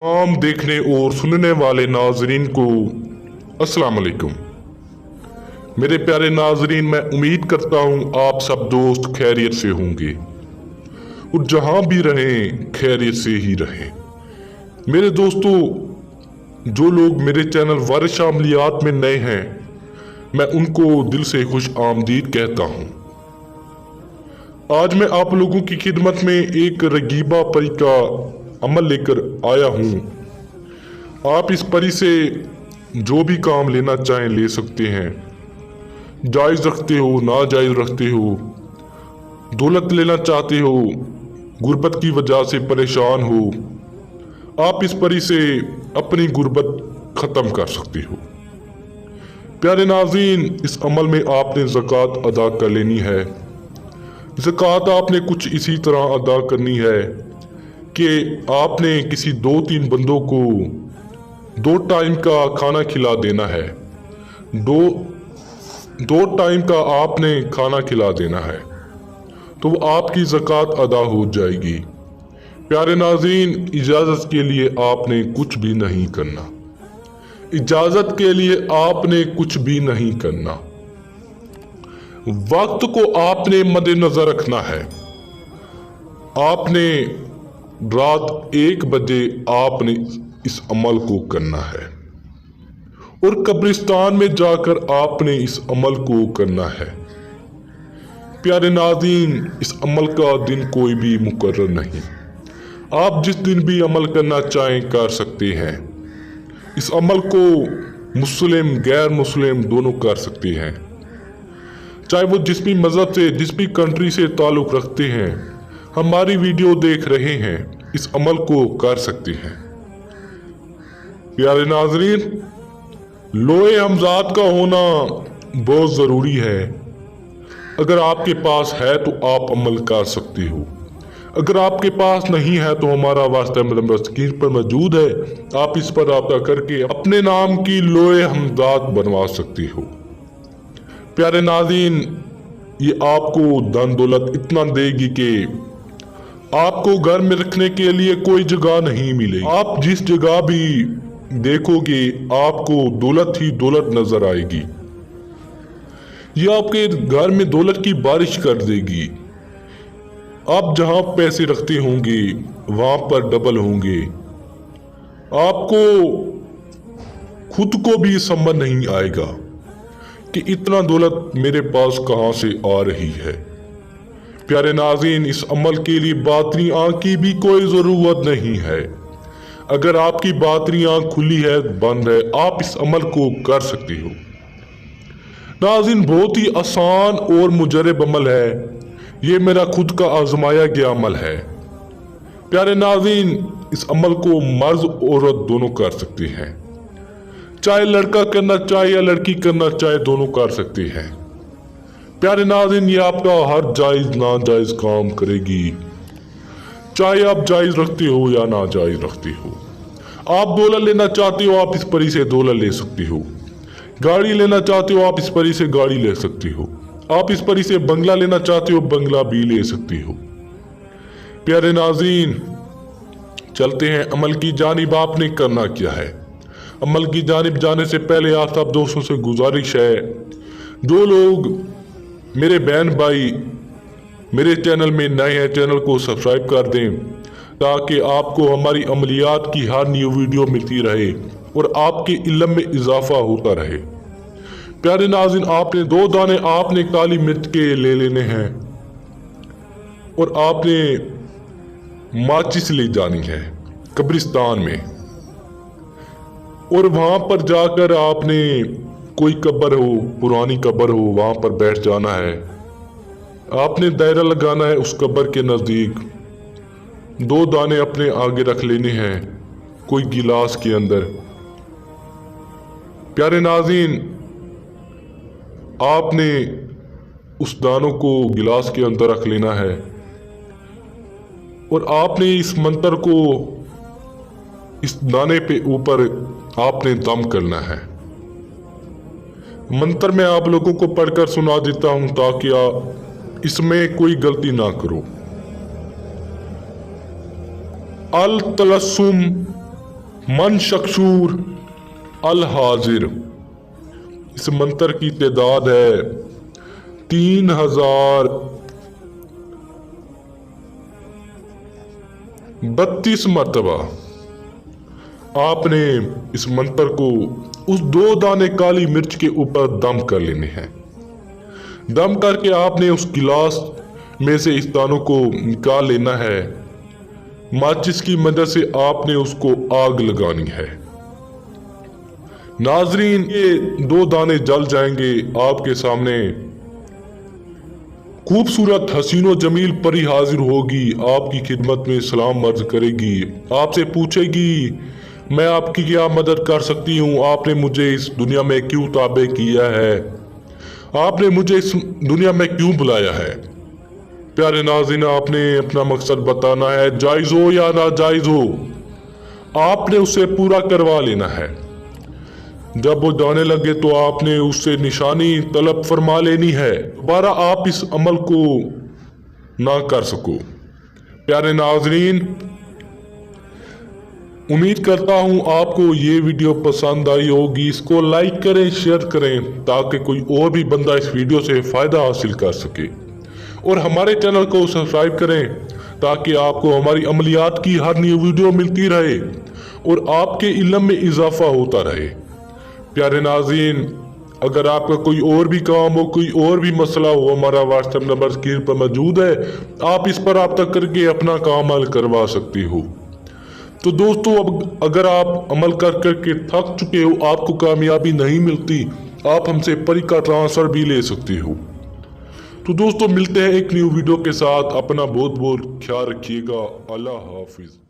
तमाम देखने और सुनने वाले नाजरीन को अस्सलाम वालेकुम। मेरे प्यारे नाजरीन, मैं उम्मीद करता हूँ आप सब दोस्त खैरियत से होंगे और जहाँ भी रहें खैरियत से ही रहें। मेरे दोस्तों, जो लोग मेरे चैनल वारिस शामिलियात में नए हैं, मैं उनको दिल से खुश आमदीद कहता हूँ। आज मैं आप लोगों की खिदमत में एक रगीबा परी का अमल लेकर आया हूँ। आप इस परी से जो भी काम लेना चाहें ले सकते हैं। जायज़ रखते हो, नाजायज़ रखते हो, दौलत लेना चाहते हो, गुर्बत की वजह से परेशान हो, आप इस परी से अपनी गुर्बत ख़त्म कर सकते हो। प्यारे नाज़रीन, इस अमल में आपने ज़कात अदा कर लेनी है। ज़कात आपने कुछ इसी तरह अदा करनी है कि आपने किसी 2-3 बंदों को 2 टाइम का खाना खिला देना है। दो टाइम का आपने खाना खिला देना है, तो वो आपकी ज़कात अदा हो जाएगी। प्यारे नाज़रीन, इजाज़त के लिए आपने कुछ भी नहीं करना। इजाज़त के लिए आपने कुछ भी नहीं करना। वक्त को आपने मद्देनजर रखना है। आपने रात 1 बजे आपने इस अमल को करना है और कब्रिस्तान में जाकर आपने इस अमल को करना है। प्यारे नाज़रीन, इस अमल का दिन कोई भी मुकर्रर नहीं। आप जिस दिन भी अमल करना चाहें कर सकते हैं। इस अमल को मुस्लिम गैर मुस्लिम दोनों कर सकते हैं। चाहे वो जिस भी मज़हब से, जिस भी कंट्री से ताल्लुक़ रखते हैं, हमारी वीडियो देख रहे हैं, इस अमल को कर सकते हैं। प्यारे नाज़रीन, लोहे हमज़ात का होना बहुत ज़रूरी है। अगर आपके पास है तो आप अमल कर सकते हो। अगर आपके पास नहीं है तो हमारा वास्ता नंबर स्क्रीन पर मौजूद है। आप इस पर रब्ता करके अपने नाम की लोहे हमज़ात बनवा सकते हो। प्यारे नाज़रीन, ये आपको धन दौलत इतना देगी कि आपको घर में रखने के लिए कोई जगह नहीं मिलेगी। आप जिस जगह भी देखोगे आपको दौलत ही दौलत नजर आएगी। ये आपके घर में दौलत की बारिश कर देगी। आप जहां पैसे रखते होंगे वहां पर डबल होंगे। आपको खुद को भी समझ नहीं आएगा कि इतना दौलत मेरे पास कहां से आ रही है। प्यारे नाज़रीन, इस अमल के लिए बातनी आँख की भी कोई ज़रूरत नहीं है। अगर आपकी बातनी आँख खुली है, बंद है, आप इस अमल को कर सकते हो। नाज़रीन, बहुत ही आसान और मुजरब अमल है। ये मेरा खुद का आजमाया गया अमल है। प्यारे नाज़रीन, इस अमल को मर्द औरत दोनों कर सकते हैं। चाहे लड़का करना चाहे या लड़की करना चाहे, दोनों कर सकते हैं। प्यारे नाज़रीन, ये आपका हर जायज़ नाजायज़ काम करेगी। चाहे आप जायज़ रखते हो या नाजायज़ रखते हो। आप दौलत लेना चाहते हो, आप इस परी से दौलत ले सकते हो। गाड़ी लेना चाहते हो, आप इस परी से गाड़ी ले सकते हो। आप इस परी से बंगला लेना चाहते हो, बंगला भी ले सकते हो। प्यारे नाज़रीन, चलते हैं अमल की जानिब। आपने करना क्या है? अमल की जानिब जाने से पहले आप सब दोस्तों से गुजारिश है, जो लोग मेरे बहन भाई मेरे चैनल में नए हैं, चैनल को सब्सक्राइब कर दें ताकि आपको हमारी अमलियात की हर न्यू वीडियो मिलती रहे और आपके इल्म में इजाफा होता रहे। प्यारे नाज़रीन, आपने 2 दाने आपने काली मिर्च के ले लेने हैं और आपने माचिस ले जानी है कब्रिस्तान में, और वहां पर जाकर आपने कोई कब्र हो, पुरानी कब्र हो, वहां पर बैठ जाना है। आपने दायरा लगाना है उस कब्र के नज़दीक। 2 दाने अपने आगे रख लेने हैं कोई गिलास के अंदर। प्यारे नाज़रीन, आपने उस दानों को गिलास के अंदर रख लेना है और आपने इस मंत्र को इस दाने पे ऊपर आपने दम करना है। मंत्र मैं आप लोगों को पढ़कर सुना देता हूं ताकि आप इसमें कोई गलती ना करो। अल तलस्सुम मन शक्शूर अल हाजिर। इस मंत्र की तादाद है 3032 मरतबा। आपने इस मंत्र को उस 2 दाने काली मिर्च के ऊपर दम कर लेने हैं। दम करके आपने उस गिलास में से इस दानों को निकाल लेना है। माचिस की मदद से आपने उसको आग लगानी है। नाजरीन, ये 2 दाने जल जाएंगे। आपके सामने खूबसूरत हसीनो जमील परी हाजिर होगी, आपकी खिदमत में सलाम अर्ज करेगी, आपसे पूछेगी मैं आपकी क्या मदद कर सकती हूँ, आपने मुझे इस दुनिया में क्यों ताबे किया है, आपने मुझे इस दुनिया में क्यों बुलाया है। प्यारे नाज़रीन, आपने अपना मकसद बताना है, जायज़ हो या नाजायज़ हो, आपने उसे पूरा करवा लेना है। जब वो जाने लगे तो आपने उससे निशानी तलब फरमा लेनी है, दोबारा आप इस अमल को ना कर सको। प्यारे नाज़रीन, उम्मीद करता हूँ आपको ये वीडियो पसंद आई होगी। इसको लाइक करें, शेयर करें, ताकि कोई और भी बंदा इस वीडियो से फ़ायदा हासिल कर सके। और हमारे चैनल को सब्सक्राइब करें ताकि आपको हमारी अमलियात की हर न्यू वीडियो मिलती रहे और आपके इल्म में इजाफा होता रहे। प्यारे नाज़रीन, अगर आपका कोई और भी काम हो, कोई और भी मसला हो, हमारा व्हाट्सएप नंबर स्क्रीन पर मौजूद है, आप इस पर रब्ता करके अपना काम हल करवा सकते हो। तो दोस्तों, अब अगर आप अमल कर करके थक चुके हो, आपको कामयाबी नहीं मिलती, आप हमसे परी का ट्रांसफ़र भी ले सकते हो। तो दोस्तों, मिलते हैं एक न्यू वीडियो के साथ। अपना बहुत बहुत ख्याल रखिएगा। अल्लाह हाफिज़।